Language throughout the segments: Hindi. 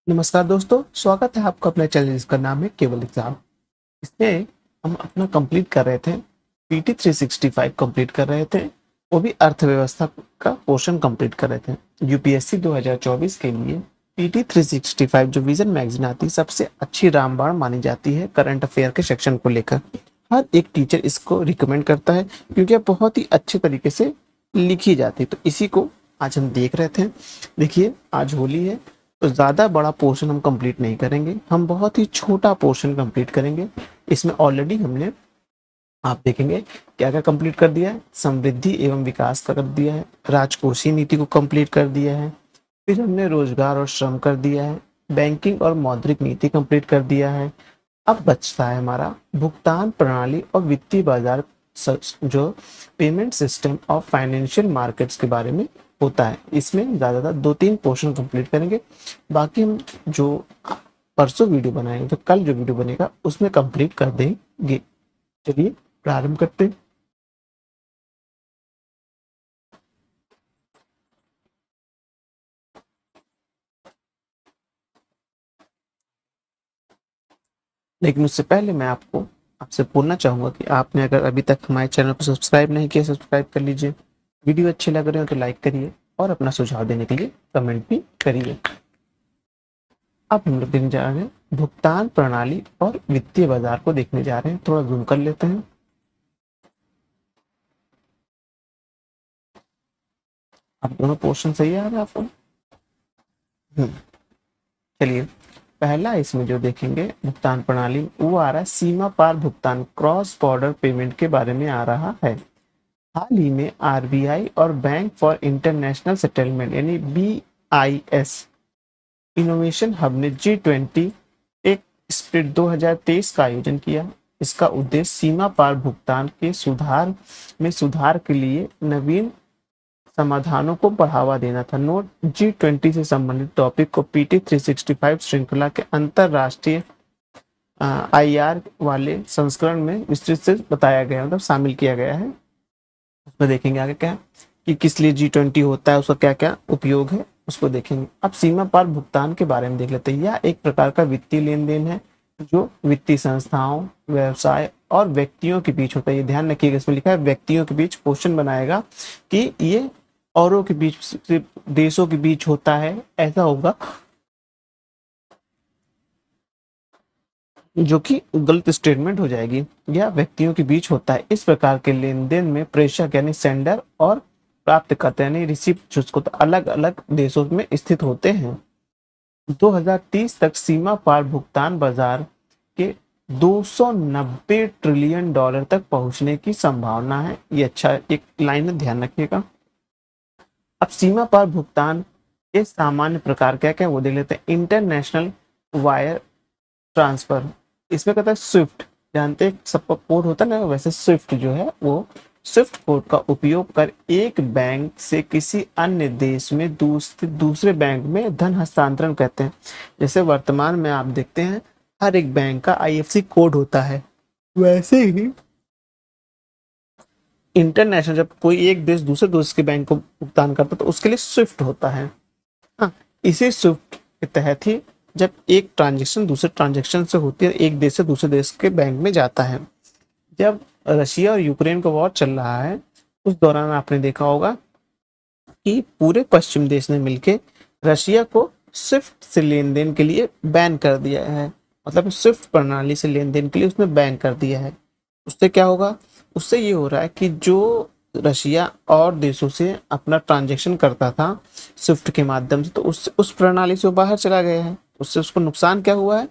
नमस्कार दोस्तों, स्वागत है आपका अपने चैनल जिसका नाम है केवल एग्जाम। इसमें हम अपना कंप्लीट कर रहे थे, पीटी 365 कंप्लीट कर रहे थे, वो भी अर्थव्यवस्था का पोर्शन कंप्लीट कर रहे थे। यूपीएससी 2024 के लिए पीटी 365 जो विजन मैगजीन आती है सबसे अच्छी रामबाण मानी जाती है करंट अफेयर के सेक्शन को लेकर। हर एक टीचर इसको रिकमेंड करता है क्योंकि यह बहुत ही अच्छे तरीके से लिखी जाती है। तो इसी को आज हम देख रहे थे। देखिए, आज होली है तो ज़्यादा बड़ा पोर्शन हम कंप्लीट नहीं करेंगे, हम बहुत ही छोटा पोर्शन कंप्लीट करेंगे। इसमें ऑलरेडी हमने, आप देखेंगे, क्या क्या कंप्लीट कर दिया है। समृद्धि एवं विकास का कर दिया है, राजकोषीय नीति को कंप्लीट कर दिया है, फिर हमने रोजगार और श्रम कर दिया है, बैंकिंग और मौद्रिक नीति कंप्लीट कर दिया है। अब बचता है हमारा भुगतान प्रणाली और वित्तीय बाजार, जो payment system of financial markets के बारे में होता है। इसमें ज़्यादातर 2-3 पोर्शन कंप्लीट करेंगे, बाकी हम जो परसों वीडियो बनाएंगे, तो कल जो वीडियो बनेगा उसमें कंप्लीट कर देंगे। चलिए प्रारंभ करते हैं। लेकिन उससे पहले मैं आपसे बोलना चाहूंगा कि आपने अगर अभी तक हमारे चैनल को सब्सक्राइब नहीं किया, सब्सक्राइब कर लीजिए। वीडियो अच्छे लग रहे हो तो लाइक करिए और अपना सुझाव देने के लिए कमेंट भी करिए। अब हम लोग देखने जा रहे हैं भुगतान प्रणाली और वित्तीय बाजार को देखने जा रहे हैं। थोड़ा जूम कर लेते हैं। अब दोनों पोर्शन सही आ रहे हैं आपको? चलिए, पहला इसमें जो देखेंगे भुगतान प्रणाली, वो आ रहा है सीमा पार भुगतान, क्रॉस बॉर्डर पेमेंट के बारे में आ रहा है। हाल ही में आरबीआई और बैंक फॉर इंटरनेशनल सेटलमेंट यानी बीआईएस इनोवेशन हब ने G20 एक स्प्रिट 2023 का आयोजन किया। इसका उद्देश्य सीमा पार भुगतान के सुधार के लिए नवीन समाधानों को बढ़ावा देना था। नोट, G20 से संबंधित टॉपिक को पीटी 365 श्रृंखला के अंतरराष्ट्रीय आईआर वाले संस्करण में विस्तृत से बताया गया, मतलब शामिल किया गया है। उसमें देखेंगे आगे क्या कि किस लिए G20 होता है, उसका क्या क्या उपयोग है, उसको देखेंगे। अब सीमा पार भुगतान के बारे में देख लेते हैं। यह एक प्रकार का वित्तीय लेन देन है जो वित्तीय संस्थाओं, व्यवसाय और व्यक्तियों के बीच होता है। ये ध्यान रखिएगा, इसमें लिखा है व्यक्तियों के बीच। क्वेश्चन बनाएगा कि ये औरों के बीच, सिर्फ देशों के बीच होता है, ऐसा होगा, जो कि गलत स्टेटमेंट हो जाएगी। यह व्यक्तियों के बीच होता है। इस प्रकार के लेन देन में प्रेषक यानी सेंडर और प्राप्तकर्ता यानी रिसिप्ट को अलग अलग देशों में स्थित होते हैं। 2030 तक सीमा पार भुगतान बाजार के 290 ट्रिलियन डॉलर तक पहुंचने की संभावना है। ये अच्छा एक लाइन है, ध्यान रखिएगा। अब सीमा पार भुगतान के सामान्य प्रकार क्या क्या वो देख लेते हैं। इंटरनेशनल वायर ट्रांसफर, इसमें कहता है स्विफ्ट, जानते हैं सबका कोड होता है ना, वैसे स्विफ्ट जो है वो स्विफ्ट कोड का उपयोग कर एक बैंक से किसी अन्य देश में दूसरे बैंक में धन हस्तांतरण कहते हैं। जैसे वर्तमान में आप देखते हैं हर एक बैंक का आईएफएससी कोड होता है, वैसे ही इंटरनेशनल जब कोई एक देश दूसरे देश के बैंक को भुगतान करता है तो उसके लिए स्विफ्ट होता है। हाँ, इसी स्विफ्ट के तहत ही जब एक ट्रांजेक्शन दूसरे ट्रांजेक्शन से होती है, एक देश से दूसरे देश के बैंक में जाता है। जब रशिया और यूक्रेन का वॉर चल रहा है उस दौरान आपने देखा होगा कि पूरे पश्चिम देश ने मिलकर रशिया को स्विफ्ट से लेन देन के लिए बैन कर दिया है, मतलब स्विफ्ट प्रणाली से लेन देन के लिए उसने बैन कर दिया है। उससे क्या होगा, उससे ये हो रहा है कि जो रशिया और देशों से अपना ट्रांजैक्शन करता था स्विफ्ट के माध्यम से, तो उस प्रणाली से बाहर चला गया है। उससे उसको नुकसान क्या हुआ है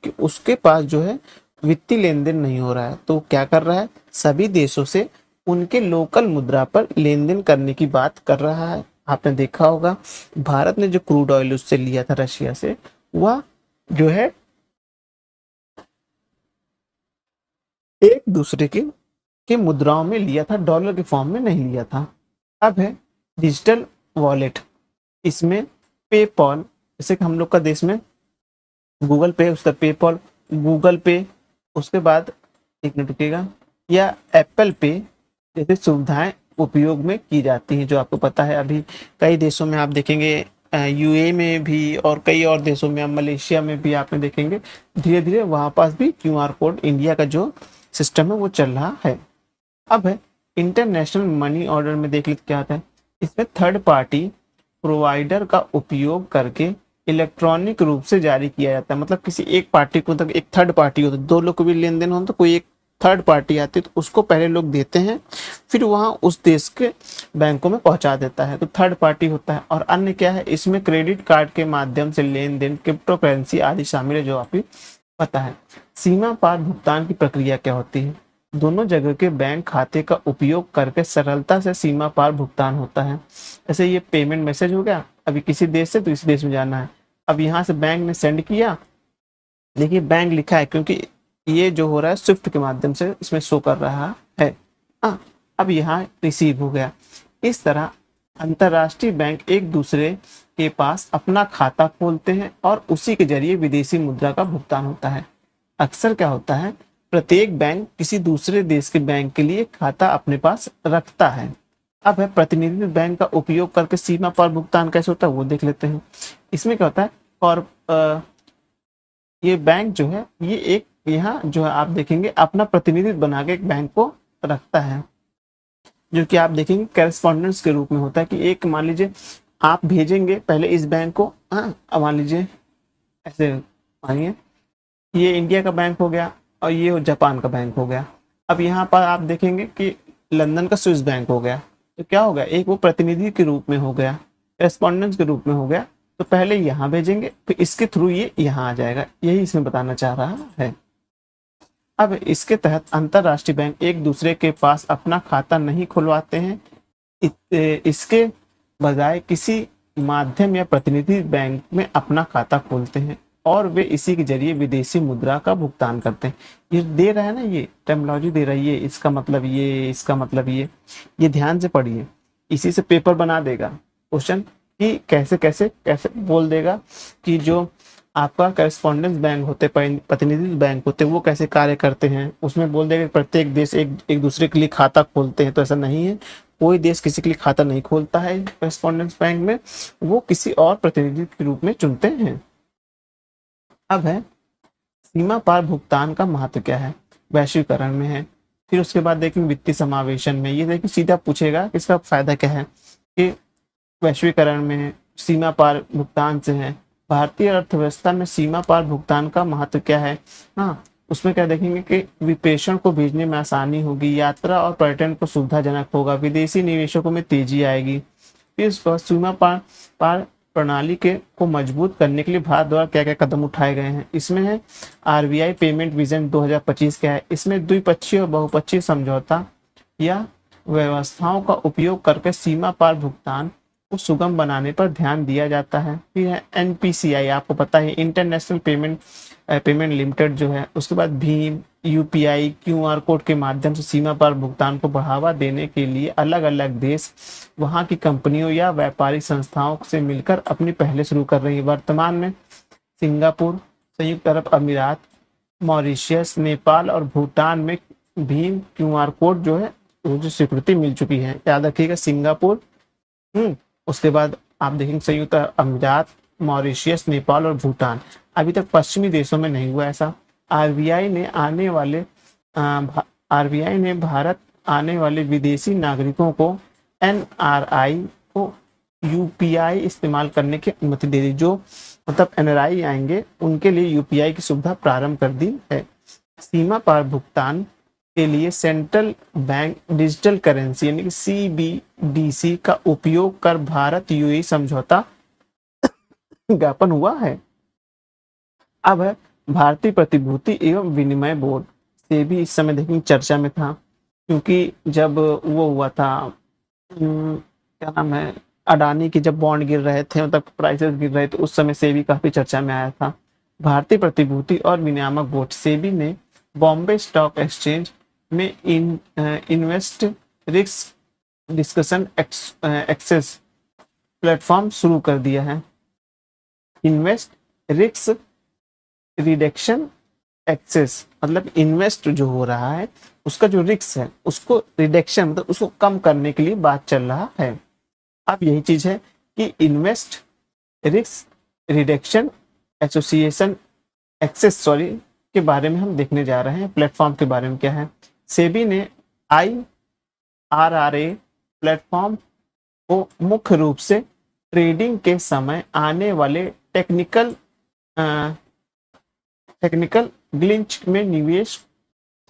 कि उसके पास जो है वित्तीय लेन देन नहीं हो रहा है। तो क्या कर रहा है, सभी देशों से उनके लोकल मुद्रा पर लेन देन करने की बात कर रहा है। आपने देखा होगा भारत ने जो क्रूड ऑयल उससे लिया था रशिया से, वह जो है एक दूसरे के मुद्राओं में लिया था, डॉलर के फॉर्म में नहीं लिया था। अब है डिजिटल वॉलेट, इसमें पेपॉल, जैसे कि हम लोग का देश में गूगल पे, उसका पेपॉल, गूगल पे, उसके बाद एक मिनट रुकिएगा, या एप्पल पे जैसे सुविधाएं उपयोग में की जाती हैं। जो आपको पता है अभी कई देशों में आप देखेंगे यूए में भी और कई और देशों में, मलेशिया में भी आपने देखेंगे धीरे धीरे वहाँ पास भी क्यूआर कोड इंडिया का जो सिस्टम है वो चल रहा है। अब है इंटरनेशनल मनी ऑर्डर में देख लेते क्या आता है। इसमें थर्ड पार्टी प्रोवाइडर का उपयोग करके इलेक्ट्रॉनिक रूप से जारी किया जाता है। मतलब किसी एक पार्टी को, मतलब एक थर्ड पार्टी होता है, दो लोग को भी लेन देन हो तो कोई एक थर्ड पार्टी आती है तो उसको पहले लोग देते हैं, फिर वहाँ उस देश के बैंकों में पहुंचा देता है, तो थर्ड पार्टी होता है। और अन्य क्या है, इसमें क्रेडिट कार्ड के माध्यम से लेन देन, क्रिप्टो करेंसी आदि शामिल है जो आपको पता है। सीमा पार भुगतान की प्रक्रिया क्या होती है? दोनों जगह के बैंक खाते का उपयोग करके सरलता से सीमा पार भुगतान होता है। ऐसे ये पेमेंट मैसेज हो गया, अभी किसी देश से दूसरे देश में जाना है, अब यहाँ से बैंक ने सेंड किया, देखिए बैंक लिखा है क्योंकि ये जो हो रहा है स्विफ्ट के माध्यम से इसमें शो कर रहा है। अब यहाँ रिसीव हो गया। इस तरह अंतरराष्ट्रीय बैंक एक दूसरे के पास अपना खाता खोलते हैं और उसी के जरिए विदेशी मुद्रा का भुगतान होता है। अक्सर क्या होता है, प्रत्येक बैंक किसी दूसरे देश के बैंक के लिए खाता अपने पास रखता है। अब है प्रतिनिधि बैंक का उपयोग करके सीमा पार भुगतान कैसे होता है वो देख लेते हैं। इसमें क्या होता है, और ये बैंक जो है ये एक यहाँ जो है आप देखेंगे अपना प्रतिनिधित्व बना के एक बैंक को रखता है, जो कि आप देखेंगे करेस्पॉन्डेंस के रूप में होता है कि एक मान लीजिए आप भेजेंगे पहले इस बैंक को, मान लीजिए ऐसे मानिए ये इंडिया का बैंक हो गया और ये जापान का बैंक हो गया। अब यहाँ पर आप देखेंगे कि लंदन का स्विस बैंक हो गया, तो क्या हो गया, एक वो प्रतिनिधि के रूप में हो गया, करेस्पॉन्डेंस के रूप में हो गया, तो पहले यहाँ भेजेंगे फिर इसके थ्रू ये यहाँ आ जाएगा, यही इसमें बताना चाह रहा है। अब इसके तहत अंतरराष्ट्रीय बैंक एक दूसरे के पास अपना खाता नहीं खुलवाते हैं, इसके बजाय किसी माध्यम या प्रतिनिधि बैंक में अपना खाता खोलते हैं और वे इसी के जरिए विदेशी मुद्रा का भुगतान करते हैं। ये दे रहा है ना, ये टर्मिनोलॉजी दे रही है, इसका मतलब ये, इसका मतलब ये ध्यान से पढ़िए, इसी से पेपर बना देगा क्वेश्चन कि कैसे कैसे कैसे बोल देगा कि जो आपका करेस्पॉन्डेंस बैंक होते, प्रतिनिधि बैंक होते, वो कैसे कार्य करते हैं। उसमें बोल देगा प्रत्येक देश एक दूसरे के लिए खाता खोलते हैं, तो ऐसा नहीं है, कोई देश किसी के लिए खाता नहीं खोलता है करेस्पॉन्डेंस बैंक में, वो किसी और प्रतिनिधि के रूप में चुनते हैं। अब है सीमा पार भुगतान का महत्व क्या है, वैश्वीकरण में है। फिर उसके बाद देखेंगे वित्तीय समावेशन में, ये देखिए सीधा पूछेगा कि इसका फायदा क्या है, कि वैश्वीकरण में है, सीमा पार भुगतान से है। भारतीय अर्थव्यवस्था में सीमा पार भुगतान का महत्व क्या है, उसमें क्या देखेंगे कि विप्रेषण को भेजने में आसानी होगी, यात्रा और पर्यटन को सुविधाजनक होगा, विदेशी निवेशकों में तेजी आएगी। फिर इस पर सीमा पार प्रणाली को मजबूत करने के लिए भारत द्वारा क्या क्या कदम उठाए गए हैं। इसमें है आरबीआई पेमेंट विजन 2025 क्या है, इसमें द्विपक्षीय और बहुपक्षीय समझौता या व्यवस्थाओं का उपयोग करके सीमा पार भुगतान को सुगम बनाने पर ध्यान दिया जाता है। फिर है एनपीसीआई, आपको पता है इंटरनेशनल पेमेंट लिमिटेड जो है। उसके बाद भीम, यूपीआई, क्यूआर कोड के माध्यम से सीमा पार भुगतान को बढ़ावा देने के लिए अलग अलग देश वहां की कंपनियों या व्यापारिक संस्थाओं से मिलकर अपनी पहले शुरू कर रही है। वर्तमान में सिंगापुर, संयुक्त अरब अमीरात, मॉरिशियस, नेपाल और भूटान में भीम क्यूआर कोड जो है वो जो स्वीकृति मिल चुकी है। याद रखिएगा सिंगापुर, उसके बाद आप देखेंगे संयुक्त अमीरात, मॉरिशियस, नेपाल और भूटान। अभी तक पश्चिमी देशों में नहीं हुआ ऐसा। आरबीआई ने भारत आने वाले विदेशी नागरिकों को एनआरआई को यूपीआई इस्तेमाल करने की अनुमति दे दी। जो मतलब एनआरआई आएंगे उनके लिए यूपीआई की सुविधा प्रारंभ कर दी है। सीमा पार भुगतान के लिए सेंट्रल बैंक डिजिटल करेंसी यानी कि सीबीडीसी का उपयोग कर भारत यूएई समझौता ज्ञापन हुआ है। अब है भारतीय प्रतिभूति एवं विनिमय बोर्ड से भी इस समय देखिए चर्चा में था, क्योंकि जब वो हुआ था क्या नाम है, अडानी की जब बॉन्ड गिर रहे थे, मतलब प्राइसेस गिर रहे थे, उस समय से भी काफी चर्चा में आया था। भारतीय प्रतिभूति और विनियामक बोर्ड सेबी ने बॉम्बे स्टॉक एक्सचेंज में invest risk discussion access platform शुरू कर दिया है। इन्वेस्ट रिस्क रिडक्शन एक्सेस मतलब इन्वेस्ट जो हो रहा है उसका जो रिस्क है उसको रिडक्शन मतलब उसको कम करने के लिए बात चल रहा है। अब यही चीज है कि invest risk reduction association access के बारे में हम देखने जा रहे हैं। प्लेटफॉर्म के बारे में क्या है, सेबी ने IRRA प्लेटफॉर्म को मुख्य रूप से ट्रेडिंग के समय आने वाले टेक्निकल ग्लिच में निवेश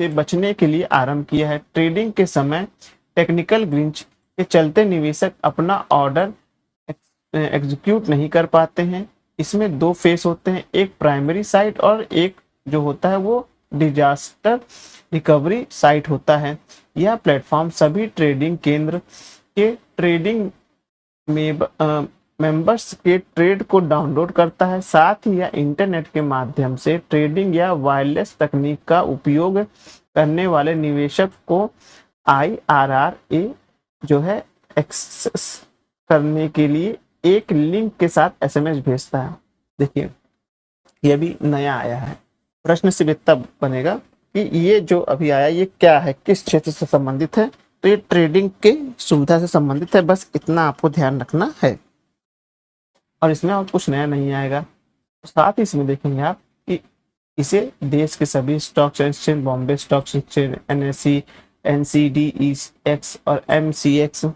से बचने के लिए आरंभ किया है। ट्रेडिंग के समय टेक्निकल ग्लिच के चलते निवेशक अपना ऑर्डर एग्जीक्यूट नहीं कर पाते हैं। इसमें दो फेस होते हैं, एक प्राइमरी साइट और एक जो होता है वो डिजास्टर रिकवरी साइट होता है। यह प्लेटफॉर्म सभी ट्रेडिंग केंद्र के ट्रेडिंग मेंबर्स के ट्रेड को डाउनलोड करता है। साथ ही यह इंटरनेट के माध्यम से ट्रेडिंग या वायरलेस तकनीक का उपयोग करने वाले निवेशक को IRRA जो है एक्सेस करने के लिए एक लिंक के साथ SMS भेजता है। देखिए ये भी नया आया है, प्रश्न से तब बनेगा कि ये जो अभी आया ये क्या है, किस क्षेत्र से संबंधित है। तो ये ट्रेडिंग के सुविधा से संबंधित है, बस इतना आपको ध्यान रखना है और इसमें और कुछ नया नहीं आएगा। साथ ही इसमें देखेंगे आप कि इसे देश के सभी stock exchange, Bombay stock exchange, NSE, NCDEX और MCX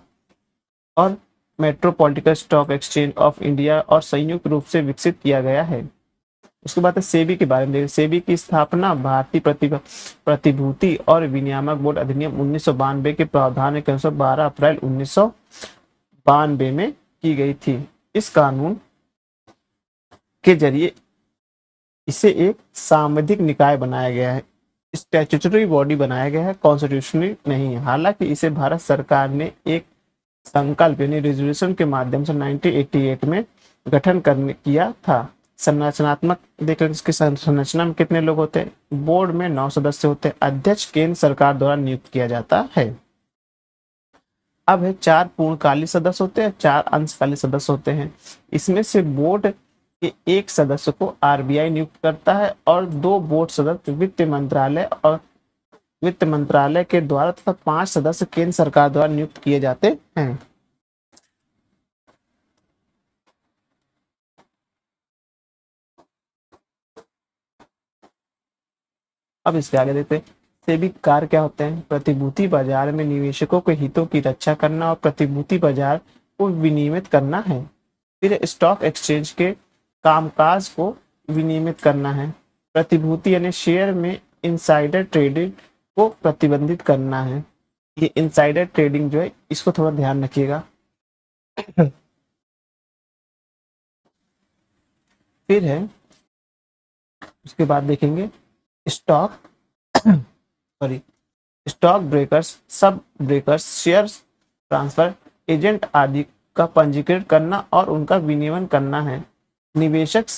और metropolitan stock exchange of India और संयुक्त रूप से विकसित किया गया है। उसके बाद सेबी के बारे में देखें। सेबी की स्थापना भारतीय प्रतिभूति और विनियामक बोर्ड अधिनियम 1992 के प्रावधान के अनुसार 12 अप्रैल 1992 में की गई थी। इस कानून के जरिए इसे एक सांविधिक निकाय बनाया गया है, स्टैट्यूटरी बॉडी बनाया गया है, कॉन्स्टिट्यूशनली नहीं है। हालांकि इसे भारत सरकार ने एक संकल्प यानी रेजोल्यूशन के माध्यम से 1988 में गठन किया था। संरचनात्मक देख लें, इसकी संरचना में कितने लोग होते हैं। बोर्ड में 9 सदस्य होते हैं। अध्यक्ष केंद्र सरकार द्वारा नियुक्त किया जाता है। अब है 4 पूर्णकालिक सदस्य होते हैं, 4 अंशकालिक सदस्य होते हैं। इसमें से बोर्ड के एक सदस्य को RBI नियुक्त करता है और 2 बोर्ड सदस्य वित्त मंत्रालय के द्वारा तथा 5 सदस्य केंद्र सरकार द्वारा नियुक्त किए जाते हैं। अब इसके आगे देखते हैं सेबी कार्य क्या होते हैं। प्रतिभूति बाजार में निवेशकों के हितों की रक्षा करना और प्रतिभूति बाजार को विनियमित करना है। फिर स्टॉक एक्सचेंज के कामकाज को विनियमित करना है। प्रतिभूति यानी शेयर में इनसाइडर ट्रेडिंग को प्रतिबंधित करना है। ये इनसाइडर ट्रेडिंग जो है इसको थोड़ा ध्यान रखिएगा। फिर है उसके बाद देखेंगे स्टॉक ब्रेकर्स, सब ब्रेकर्स, शेयर ट्रांसफर एजेंट आदि का पंजीकरण करना और उनका विनियमन करना है। निवेशक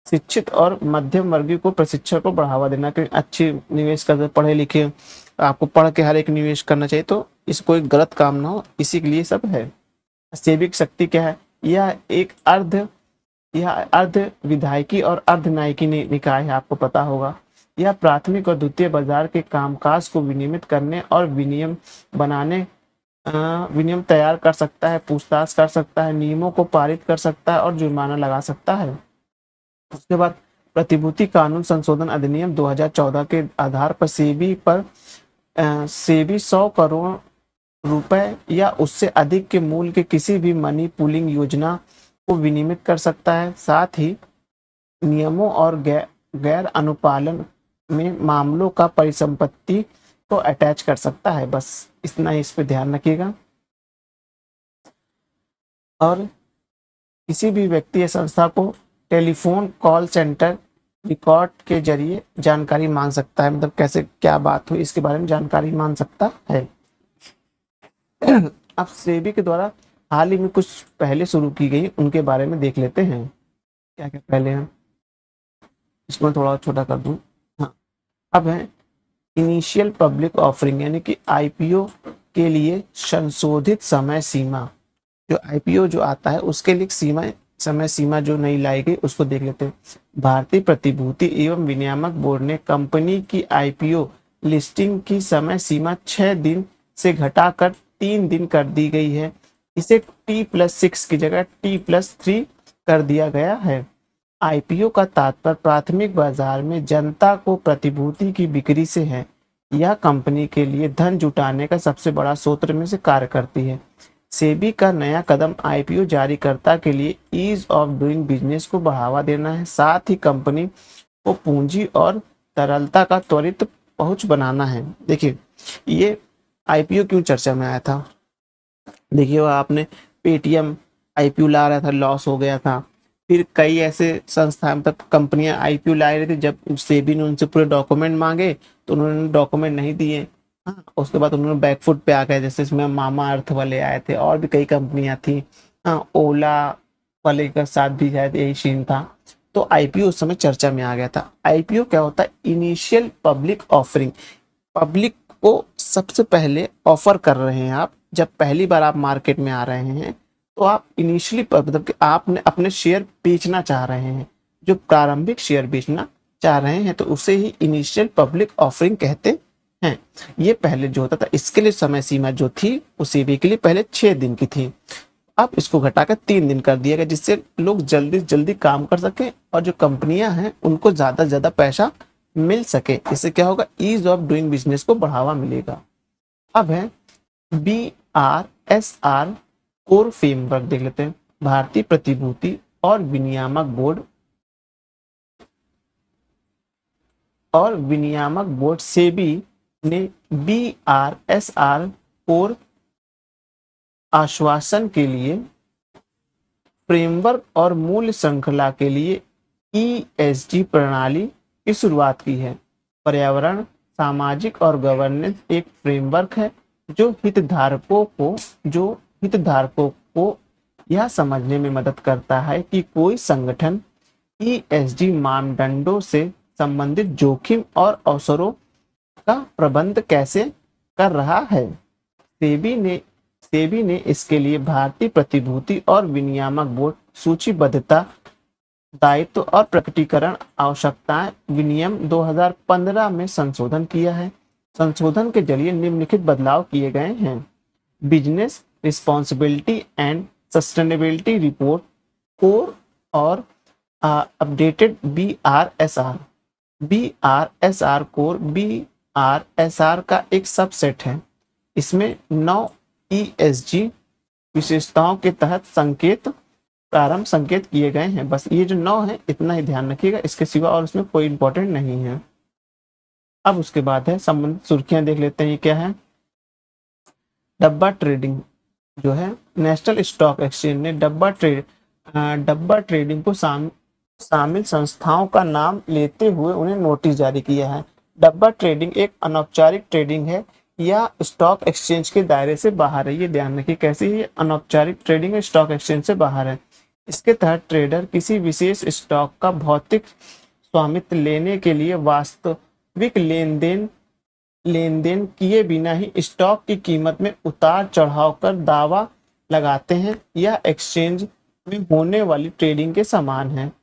शिक्षित और मध्यम वर्गीय को प्रशिक्षण को बढ़ावा देना कि अच्छे निवेश करते, पढ़े लिखे, आपको पढ़ के हर एक निवेश करना चाहिए, तो इस कोई गलत काम ना हो, इसी के लिए सब है। सेबी की शक्ति क्या है, यह अर्ध विधायकी और अर्ध न्यायिकी निकाय है, आपको पता होगा। यह प्राथमिक और द्वितीय बाजार के कामकाज को विनियमित करने और विनियम तैयार कर सकता है, पूछताछ कर सकता है, नियमों को पारित कर सकता है और जुर्माना लगा सकता है। उसके बाद प्रतिभूति कानून संशोधन अधिनियम 2014 के आधार पर सेबी 100 करोड़ रुपए या उससे अधिक के मूल्य के किसी भी मनी पूलिंग योजना को विनियमित कर सकता है। साथ ही नियमों और गैर अनुपालन में मामलों का परिसंपत्ति को अटैच कर सकता है। बस इतना ही इस पे ध्यान रखिएगा। और किसी भी व्यक्ति या संस्था को टेलीफोन कॉल सेंटर रिकॉर्ड के जरिए जानकारी मांग सकता है, मतलब कैसे क्या बात हुई इसके बारे में जानकारी मांग सकता है। अब सेबी के द्वारा हाल ही में कुछ पहले शुरू की गई उनके बारे में देख लेते हैं। क्या क्या पहले हैं, इसमें थोड़ा छोटा कर दूं। हाँ, अब है इनिशियल पब्लिक ऑफरिंग यानी कि IPO के लिए संशोधित समय सीमा। जो IPO जो आता है उसके लिए समय सीमा जो नहीं लाई गई उसको देख लेते हैं। भारतीय प्रतिभूति एवं विनियामक बोर्ड ने कंपनी की IPO लिस्टिंग की समय सीमा 6 दिन से घटाकर 3 दिन कर दी गई है। इसे T+6 की जगह T+3 कर दिया गया है। आईपीओ का तात्पर्य प्राथमिक बाजार में जनता को प्रतिभूति की बिक्री से है। यह कंपनी के लिए धन जुटाने का सबसे बड़ा स्रोत में से कार्य करती है। सेबी का नया कदम आईपीओ जारीकर्ता के लिए ईज ऑफ डूइंग बिजनेस को बढ़ावा देना है, साथ ही कंपनी को पूंजी और तरलता का त्वरित पहुंच बनाना है। देखिए, ये आईपीओ क्यों चर्चा में आया था। देखिए, आपने पेटीएम आईपीओ ला रहा था, लॉस हो गया था। फिर कई ऐसे संस्थाएं मतलब कंपनियां आईपीओ ला रही थी, जब सेबी ने उनसे पूरे डॉक्यूमेंट मांगे तो उन्होंने डॉक्यूमेंट नहीं दिए। हाँ, उसके बाद उन्होंने बैकफुट पे आ गए, जैसे इसमें मामा अर्थ वाले आए थे और भी कई कंपनियां थी। हाँ, ओला वाले के साथ भी शायद यही सीन था। तो आईपीओ उस समय चर्चा में आ गया था। आईपीओ क्या होता है? Initial public offering. पब्लिक को सबसे पहले ऑफर कर रहे हैं आप, जब पहली बार आप मार्केट में आ रहे हैं तो आप इनिशियली मतलब कि आपने अपने शेयर बेचना चाह रहे हैं, जो प्रारंभिक शेयर बेचना चाह रहे हैं, तो उसे ही इनिशियल पब्लिक ऑफरिंग कहते हैं। ये पहले जो होता था, इसके लिए समय सीमा जो थी वो सेबी के लिए पहले 6 दिन की थी। अब इसको घटाकर 3 दिन कर दिया गया, जिससे लोग जल्दी जल्दी काम कर सके और जो कंपनियां हैं उनको ज्यादा से ज्यादा पैसा मिल सके। इससे क्या होगा? ईज ऑफ डूइंग बिजनेस को बढ़ावा मिलेगा। अब है BRSR कोर फ्रेमवर्क, देख लेते हैं। भारतीय प्रतिभूति और विनियामक बोर्ड सेबी ने BRSR कोर आश्वासन के लिए फ्रेमवर्क और मूल्य श्रृंखला के लिए ESG प्रणाली की शुरुआत की है। पर्यावरण, सामाजिक और गवर्नेंस एक फ्रेमवर्क है जो हितधारकों को यह समझने में मदद करता है कि कोई संगठन ESG मानदंडों से संबंधित जोखिम और अवसरों का प्रबंध कैसे कर रहा है। सेबी ने इसके लिए भारतीय प्रतिभूति और विनियामक बोर्ड सूचीबद्धता, दायित्व और प्रकटीकरण आवश्यकताएं विनियम 2015 में संशोधन किया है। संशोधन के जरिए निम्नलिखित बदलाव किए गए हैं। Business responsibility and sustainability report core और अपडेटेड BRSR कोर BRSR का एक सबसेट है। इसमें 9 ESG विशेषताओं के तहत प्रारंभ संकेत किए गए हैं। बस ये जो 9 है इतना ही ध्यान रखिएगा, इसके सिवा और उसमें कोई इंपॉर्टेंट नहीं है। अब उसके बाद है संबंधित सुर्खियां, देख लेते हैं ये क्या है। डब्बा ट्रेडिंग जो है, नेशनल स्टॉक एक्सचेंज ने डब्बा ट्रेडिंग को शामिल संस्थाओं का नाम लेते हुए उन्हें नोटिस जारी किया है। डब्बा ट्रेडिंग एक अनौपचारिक ट्रेडिंग है या स्टॉक एक्सचेंज के दायरे से बाहर है। ये ध्यान रखिए, कैसे ये अनौपचारिक ट्रेडिंग है, स्टॉक एक्सचेंज से बाहर है। इसके तहत ट्रेडर किसी विशेष स्टॉक का भौतिक स्वामित्व लेने के लिए वास्तविक लेनदेन किए बिना ही स्टॉक की कीमत में उतार चढ़ाव कर दावा लगाते हैं। यह एक्सचेंज में होने वाली ट्रेडिंग के समान है।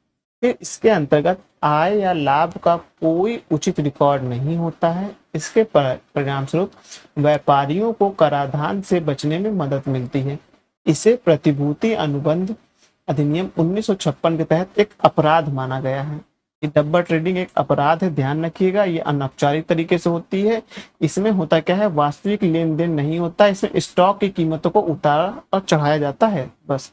फिर इसके अंतर्गत आय या लाभ का कोई उचित रिकॉर्ड नहीं होता है। इसके परिणामस्वरूप व्यापारियों को कराधान से बचने में मदद मिलती है। इसे प्रतिभूति अनुबंध अधिनियम 1956 के तहत एक अपराध माना गया है। ये डब्बा ट्रेडिंग एक अपराध है, ध्यान रखिएगा। ये अनौपचारिक तरीके से होती है। इसमें होता क्या है? वास्तविक लेन देन नहीं होता, इसमें स्टॉक की कीमतों को उतारा और चढ़ाया जाता है, बस।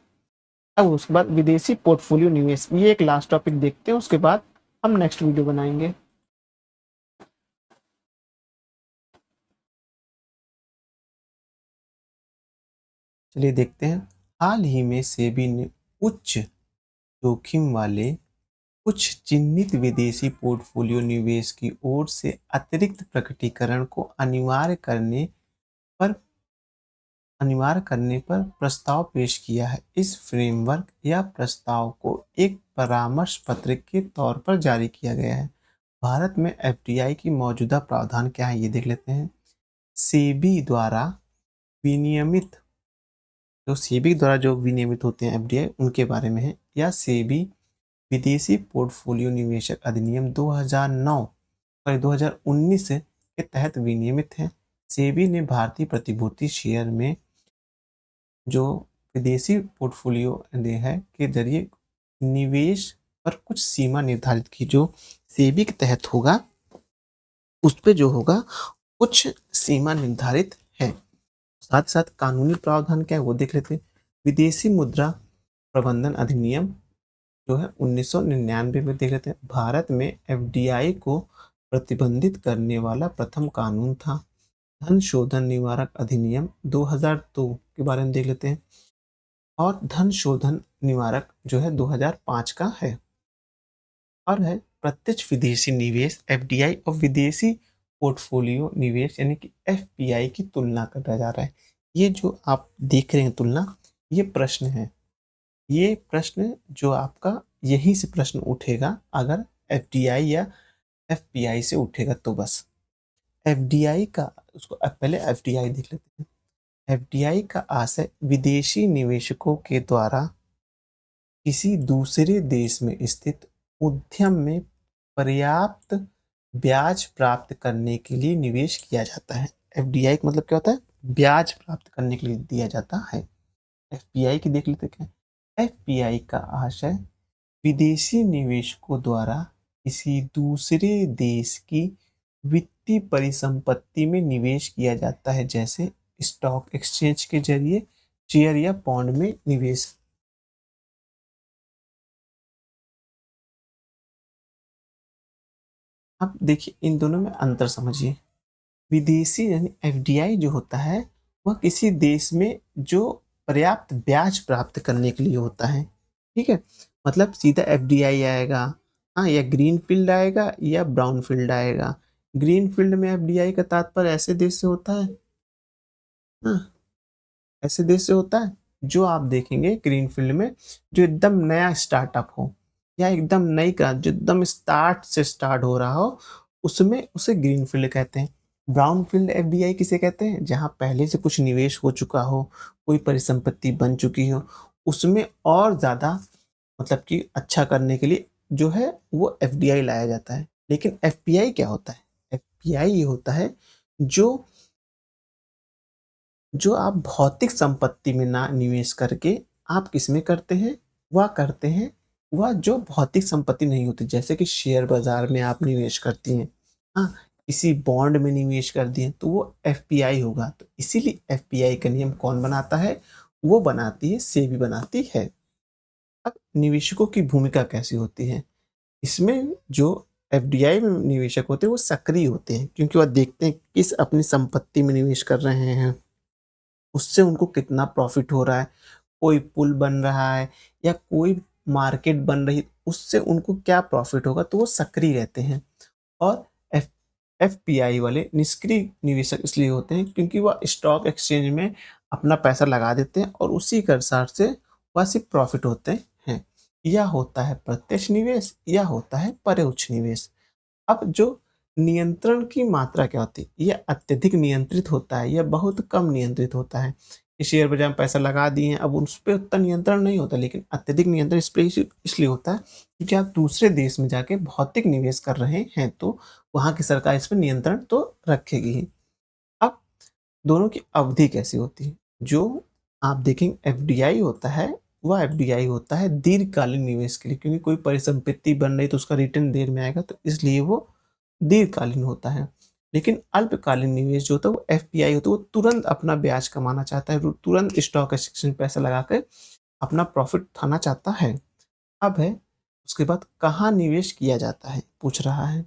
अब उसके बाद विदेशी पोर्टफोलियो निवेश, ये एक लास्ट टॉपिक देखते हैं, उसके बाद हम नेक्स्ट वीडियो बनाएंगे। चलिए देखते हैं। हाल ही में सेबी ने उच्च जोखिम वाले कुछ चिन्हित विदेशी पोर्टफोलियो निवेश की ओर से अतिरिक्त प्रकटीकरण को अनिवार्य करने पर प्रस्ताव पेश किया है। इस फ्रेमवर्क या प्रस्ताव को एक परामर्श पत्र के तौर पर जारी किया गया है। भारत में एफडीआई की मौजूदा प्रावधान क्या है, ये देख लेते हैं। सेबी द्वारा जो विनियमित होते हैं एफडीआई, उनके बारे में है। या सेबी विदेशी पोर्टफोलियो निवेशक अधिनियम 2019 के तहत विनियमित है। सेबी ने भारतीय प्रतिभूति शेयर में जो विदेशी पोर्टफोलियो है के जरिए निवेश पर कुछ सीमा निर्धारित की, जो सेबी के तहत होगा उस पे जो होगा कुछ सीमा निर्धारित है। साथ साथ कानूनी प्रावधान क्या है वो देख लेते हैं। विदेशी मुद्रा प्रबंधन अधिनियम जो है 1999 में देख लेते हैं। भारत में एफडीआई को प्रतिबंधित करने वाला प्रथम कानून था। धन शोधन निवारक अधिनियम 2002 के बारे में देख लेते हैं, और धन शोधन निवारक जो है 2005 का है। और है प्रत्यक्ष विदेशी निवेश एफडीआई और विदेशी पोर्टफोलियो निवेश यानी कि एफपीआई की तुलना करा जा रहा है। ये जो आप देख रहे हैं तुलना, ये प्रश्न है। ये प्रश्न जो आपका यहीं से प्रश्न उठेगा, अगर एफडीआई या एफपीआई से उठेगा तो बस। एफडीआई का उसको पहले एफडीआई देख लेते हैं। एफडीआई का आशय विदेशी निवेशकों के द्वारा किसी दूसरे देश में स्थित उद्यम में पर्याप्त ब्याज प्राप्त करने के लिए निवेश किया जाता है। एफडीआई का मतलब क्या होता है? ब्याज प्राप्त करने के लिए दिया जाता है। एफपीआई की देख लेते हैं। एफपीआई का आशय विदेशी निवेशकों द्वारा किसी दूसरे देश की वित्तीय परिसंपत्ति में निवेश किया जाता है, जैसे स्टॉक एक्सचेंज के जरिए शेयर या बॉन्ड में निवेश। अब देखिए इन दोनों में अंतर समझिए। विदेशी यानी एफडीआई जो होता है वह किसी देश में जो पर्याप्त ब्याज प्राप्त करने के लिए होता है, ठीक है। मतलब सीधा एफडीआई आएगा, हाँ, या ग्रीन फील्ड आएगा या ब्राउन फील्ड आएगा। ग्रीन फील्ड में एफडीआई का तात्पर्य ऐसे देश से होता है, हाँ, ऐसे देश से होता है जो आप देखेंगे ग्रीन फील्ड में जो एकदम नया स्टार्टअप हो या एकदम नई क्रांति जो एकदम स्टार्ट से स्टार्ट हो रहा हो, उसमें उसे ग्रीन फील्ड कहते हैं। ब्राउन फील्ड एफडीआई किसे कहते हैं? जहां पहले से कुछ निवेश हो चुका हो, कोई परिसंपत्ति बन चुकी हो, उसमें और ज्यादा मतलब कि अच्छा करने के लिए जो है वो एफडीआई लाया जाता है। लेकिन एफपीआई क्या होता है? एफपीआई ये होता है जो जो आप भौतिक संपत्ति में ना निवेश करके आप किसमें करते हैं? वह करते हैं वह जो भौतिक संपत्ति नहीं होती, जैसे कि शेयर बाजार में आप निवेश करती हैं, हाँ, किसी बॉन्ड में निवेश कर दिए तो वो एफपीआई होगा। तो इसीलिए एफपीआई का नियम कौन बनाता है? वो बनाती है सेबी बनाती है। अब निवेशकों की भूमिका कैसी होती है? इसमें जो एफडीआई में निवेशक होते हैं वो सक्रिय होते हैं, क्योंकि वह देखते हैं किस अपनी संपत्ति में निवेश कर रहे हैं, उससे उनको कितना प्रॉफिट हो रहा है, कोई पुल बन रहा है या कोई मार्केट बन रही, उससे उनको क्या प्रॉफिट होगा, तो वो सक्रिय रहते हैं। और एफ एफपीआई वाले निष्क्रिय निवेशक इसलिए होते हैं क्योंकि वह स्टॉक एक्सचेंज में अपना पैसा लगा देते हैं और उसी के अनुसार से वह सिर्फ प्रॉफिट होते हैं। यह होता है प्रत्यक्ष निवेश या होता है परोक्ष निवेश। अब जो नियंत्रण की मात्रा क्या होती है? यह अत्यधिक नियंत्रित होता है या बहुत कम नियंत्रित होता है। कि शेयर बाजार में पैसा लगा दिए हैं, अब उस पे उतना नियंत्रण नहीं होता, लेकिन अत्यधिक नियंत्रण इस पे इसलिए होता है क्योंकि आप दूसरे देश में जाके भौतिक निवेश कर रहे हैं, तो वहाँ की सरकार इस पे नियंत्रण तो रखेगी ही। अब दोनों की अवधि कैसी होती है? जो आप देखेंगे एफडीआई होता है, वह एफडीआई होता है दीर्घकालीन निवेश के लिए, क्योंकि कोई परिसंपत्ति बन रही तो उसका रिटर्न देर में आएगा, तो इसलिए वो दीर्घकालीन होता है। लेकिन अल्पकालीन निवेश जो होता है वो एफपीआई होता है, वो तुरंत अपना ब्याज कमाना चाहता है, वो तुरंत स्टॉक एक्सचेंज में पैसा लगाकर अपना प्रॉफिट उठाना चाहता है। अब है उसके बाद कहाँ निवेश किया जाता है, पूछ रहा है।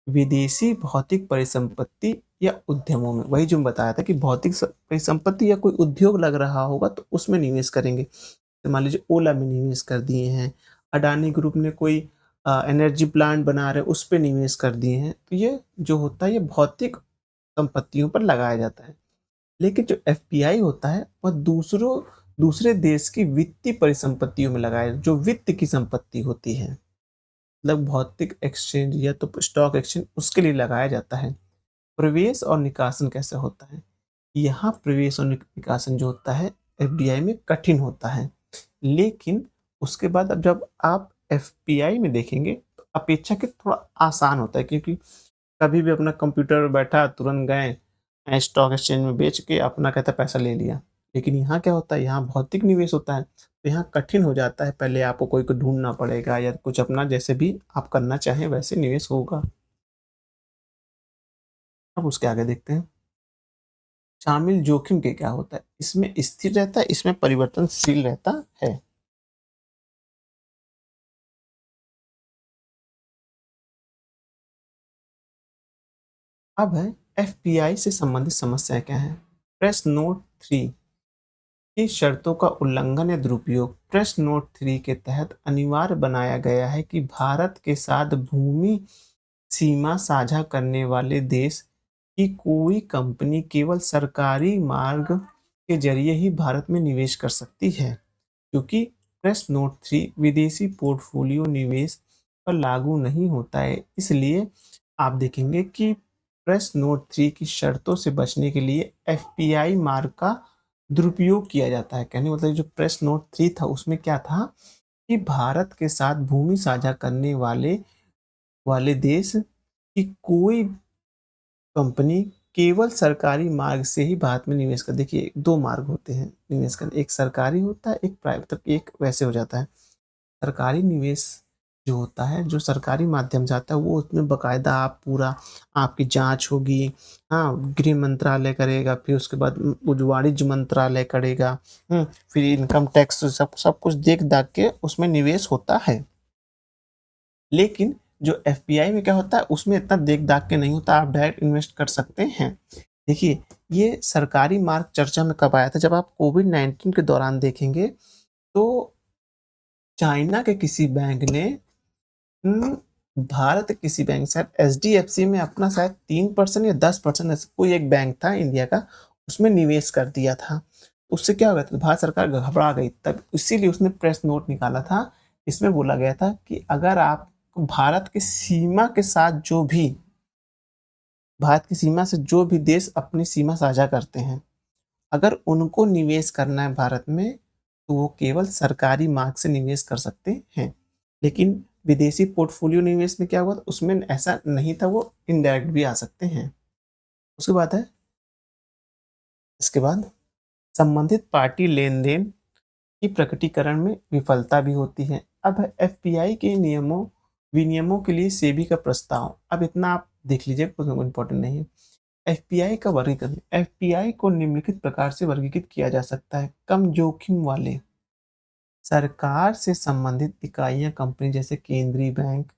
विदेशी भौतिक परिसंपत्ति या उद्यमों में, वही जो मैं बताया था कि भौतिक परिसंपत्ति या कोई उद्योग लग रहा होगा तो उसमें निवेश करेंगे। तो मान लीजिए ओला में निवेश कर दिए हैं, अडानी ग्रुप ने कोई एनर्जी प्लांट बना रहे उस पे निवेश कर दिए हैं, तो ये जो होता है ये भौतिक संपत्तियों पर लगाया जाता है। लेकिन जो एफपीआई होता है वह दूसरे देश की वित्तीय परिसंपत्तियों में लगाया, जो वित्त की संपत्ति होती है, मतलब भौतिक एक्सचेंज या तो स्टॉक एक्सचेंज उसके लिए लगाया जाता है। प्रवेश और निकासन कैसे होता है? यहाँ प्रवेश और निकासन जो होता है एफडीआई में कठिन होता है, लेकिन उसके बाद अब जब आप एफपीआई में देखेंगे तो अपेक्षाकृत थोड़ा आसान होता है, क्योंकि कभी भी अपना कंप्यूटर बैठा तुरंत गए स्टॉक एक्सचेंज में बेच के अपना कहता पैसा ले लिया। लेकिन यहाँ क्या होता है, यहाँ भौतिक निवेश होता है, तो यहाँ कठिन हो जाता है, पहले आपको कोई को ढूंढना पड़ेगा या कुछ अपना जैसे भी आप करना चाहें वैसे निवेश होगा। अब उसके आगे देखते हैं शामिल जोखिम के क्या होता है। इसमें स्थिर रहता है, इसमें परिवर्तनशील रहता है। अब है एफपीआई से संबंधित समस्याएं क्या है। प्रश्न नोट 3 की शर्तों का उल्लंघन या दुरुपयोग। प्रश्न नोट 3 के तहत अनिवार्य बनाया गया है कि भारत के साथ भूमि सीमा साझा करने वाले देश की कोई कंपनी केवल सरकारी मार्ग के जरिए ही भारत में निवेश कर सकती है, क्योंकि प्रश्न नोट 3 विदेशी पोर्टफोलियो निवेश पर लागू नहीं होता है। इसलिए आप देखेंगे कि प्रश्न नोट 3 की शर्तों से बचने के लिए एफपीआई मार्ग का दुरुपयोग किया जाता है। कहने का मतलब जो प्रश्न नोट 3 था उसमें क्या था कि भारत के साथ भूमि साझा करने वाले वाले देश की कोई कंपनी केवल सरकारी मार्ग से ही भारत में निवेश कर। देखिए 2 मार्ग होते हैं निवेश करने, एक सरकारी होता है, एक प्राइवेट, तब एक वैसे हो जाता है। सरकारी निवेश जो होता है, जो सरकारी माध्यम से आता है, वो उसमें बाकायदा आप पूरा आपकी जाँच होगी, हाँ, गृह मंत्रालय करेगा, फिर उसके बाद वो जो वाणिज्य मंत्रालय करेगा, फिर इनकम टैक्स सब सब कुछ देख-दाख के उसमें निवेश होता है। लेकिन जो एफपीआई में क्या होता है उसमें इतना देख-दाख के नहीं होता, आप डायरेक्ट इन्वेस्ट कर सकते हैं। देखिए, ये सरकारी मार्ग चर्चा में कब आया था, जब आप कोविड-19 के दौरान देखेंगे तो चाइना के किसी बैंक ने भारत के किसी बैंक शायद एचडीएफसी में अपना शायद 3% या 10% ऐसा कोई एक बैंक था इंडिया का, उसमें निवेश कर दिया था। उससे क्या हो गया था, भारत सरकार घबरा गई, तब इसीलिए उसने प्रेस नोट निकाला था। इसमें बोला गया था कि अगर आप भारत की सीमा के साथ भारत की सीमा से जो भी देश अपनी सीमा साझा करते हैं, अगर उनको निवेश करना है भारत में, तो वो केवल सरकारी मार्ग से निवेश कर सकते हैं। लेकिन विदेशी पोर्टफोलियो निवेश में क्या हुआ, उसमें ऐसा नहीं था, वो इनडायरेक्ट भी आ सकते हैं। उसके बाद है इसके बाद संबंधित पार्टी लेन-देन की प्रकटीकरण में विफलता भी होती है। अब एफपीआई के विनियमों के लिए सेबी का प्रस्ताव। अब इतना आप देख लीजिए, कुछ इम्पोर्टेंट नहीं है। एफपीआई का वर्गीकरण। एफपीआई को निम्नलिखित प्रकार से वर्गीकृत किया जा सकता है। कम जोखिम वाले सरकार से संबंधित इकाइयां कंपनी जैसे केंद्रीय बैंक,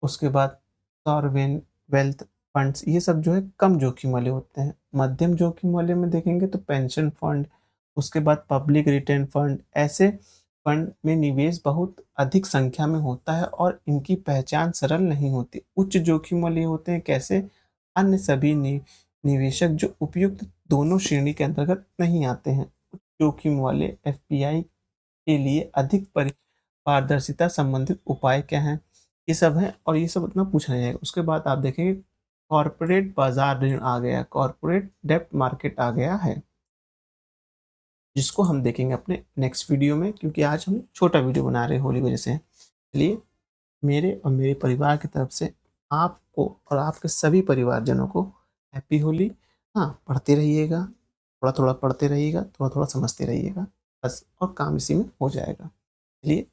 उसके बाद सॉवरेन वेल्थ फंड्स, ये सब जो है कम जोखिम वाले होते हैं। मध्यम जोखिम वाले में देखेंगे तो पेंशन फंड, उसके बाद पब्लिक रिटर्न फंड, ऐसे फंड में निवेश बहुत अधिक संख्या में होता है और इनकी पहचान सरल नहीं होती। उच्च जोखिम वाले होते हैं कैसे, अन्य सभी निवेशक जो उपयुक्त दोनों श्रेणी के अंतर्गत नहीं आते हैं। उच्च जोखिम वाले एफपीआई के लिए अधिक पारदर्शिता संबंधित उपाय क्या हैं, ये सब हैं और ये सब उतना पूछा नहीं जाएगा। उसके बाद आप देखेंगे कॉर्पोरेट बाजार ऋण आ गया, कॉर्पोरेट डेब्ट मार्केट आ गया है, जिसको हम देखेंगे अपने नेक्स्ट वीडियो में, क्योंकि आज हम छोटा वीडियो बना रहे हैं होली वजह से। चलिए, मेरे और मेरे परिवार की तरफ से आपको और आपके सभी परिवारजनों को हैप्पी होली। हाँ, पढ़ते रहिएगा, थोड़ा थोड़ा पढ़ते रहिएगा, थोड़ा थोड़ा समझते रहिएगा, बस, और काम इसी में हो जाएगा। चलिए।